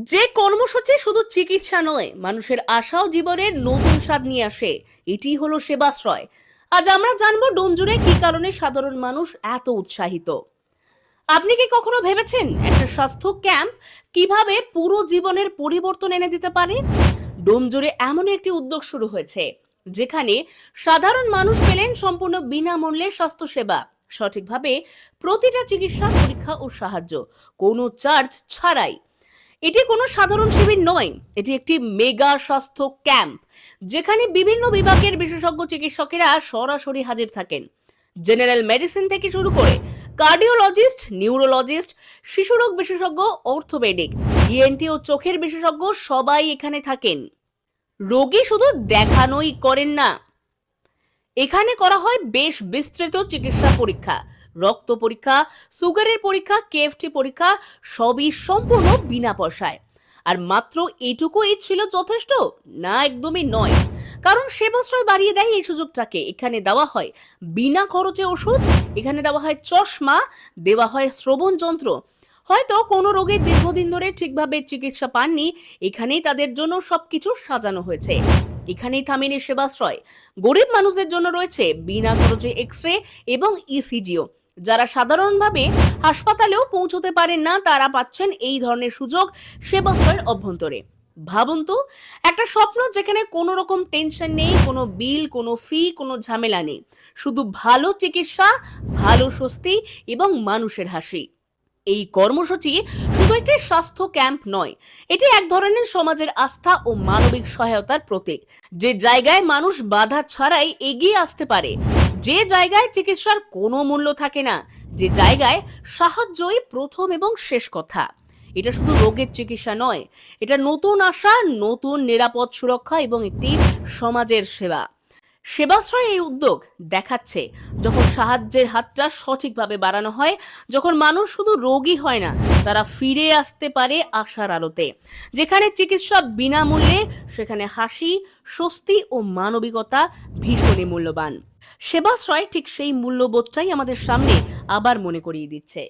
যে কর্মসূচি শুধু চিকিৎসা নয়, মানুষের আশা ও জীবনের নতুন স্বাদ নিয়ে আসে, এটি হলো সেবাশ্রয়। আজ আমরা জানবো ডোমজুড়ে কি কারণে সাধারণ মানুষ এত উৎসাহিত। আপনি কি কখনো ভেবেছেন একটা স্বাস্থ্য ক্যাম্প কিভাবে পুরো জীবনের পরিবর্তন এনে দিতে পারে? ডোমজুড়ে এমন একটি উদ্যোগ শুরু হয়েছে যেখানে সাধারণ মানুষ পেলেন সম্পূর্ণ বিনামূল্যে স্বাস্থ্যসেবা, সঠিকভাবে প্রতিটা চিকিৎসা পরীক্ষা ও সাহায্য, কোনো চার্জ ছাড়াই। এটি কোনো সাধারণ শিবির নয়, এটি একটি মেগা স্বাস্থ্য ক্যাম্প যেখানে বিভিন্ন বিভাগের বিশেষজ্ঞ চিকিৎসকেরা সরাসরি হাজির থাকেন। জেনারেল মেডিসিন থেকে শুরু করে কার্ডিওলজিস্ট, নিউরোলজিস্ট, শিশুরোগ বিশেষজ্ঞ, অর্থোপেডিক, ইএনটি ও চোখের বিশেষজ্ঞ সবাই এখানে থাকেন। রোগী শুধু দেখানোই করেন না, এখানে করা হয় বেশ বিস্তৃত চিকিৎসা পরীক্ষা, রক্ত পরীক্ষা, সুগারের পরীক্ষা, কেএফটি পরীক্ষা, সবই সম্পূর্ণ বিনা পয়সায়। আর মাত্র এটুকুই ছিল যথেষ্ট? না, একদমই নয়। কারণ সেবাশ্রয় বাড়িয়ে দেয় এই সুযোগটাকে। এখানে দেওয়া হয় বিনা খরচে ওষুধ, এখানে দেওয়া হয় চশমা, দেওয়া হয় শ্রবণ যন্ত্র। হয়তো কোনো রোগে দীর্ঘদিন ধরে ঠিকভাবে চিকিৎসা পাননি, এখানেই তাদের জন্য সবকিছু সাজানো হয়েছে। এখানেই থামেনি সেবাশ্রয়। গরিব মানুষদের জন্য রয়েছে বিনা খরচে এক্স-রে এবং ইসিজিও। যারা সাধারণভাবে হাসপাতালেও পৌঁছতে পারেন না, তারা পাচ্ছেন এই ধরনের সুযোগ সেবাশ্রয়ের অভ্যন্তরে। ভাবুন তো, একটা স্বপ্ন যেখানে কোনো রকম টেনশন নেই, কোনো বিল, কোনো ফি, কোনো ঝামেলা নেই, শুধু ভালো চিকিৎসা, ভালো স্বস্তি এবং মানুষের হাসি। এই কর্মসূচি শুধু একটি স্বাস্থ্য ক্যাম্প নয়, এটি এক ধরনের সমাজের আস্থা ও মানবিক সহায়তার প্রতীক। যে জায়গায় মানুষ বাধা ছাড়াই এগিয়ে আসতে পারে, যে জায়গায় চিকিৎসার কোনো মূল্য থাকে না, যে জায়গায় সাহায্যই প্রথম এবং শেষ কথা। এটা শুধু রোগের চিকিৎসা নয়, এটা নতুন আশা, নতুন নিরাপদ সুরক্ষা এবং একটি সমাজের সেবা। সেবাশ্রয় এই উদ্যোগ দেখাচ্ছে, যখন সাহায্যের হাতটা সঠিকভাবে বাড়ানো হয়, যখন মানুষ শুধু রোগী হয় না, তারা ফিরে আসতে পারে আশার আলোতে। যেখানে চিকিৎসা বিনামূল্যে, সেখানে হাসি, স্বস্তি ও মানবিকতা ভীষণই মূল্যবান। সেবাশ্রয় ঠিক সেই মূল্যবোধটাই আমাদের সামনে আবার মনে করিয়ে দিচ্ছে।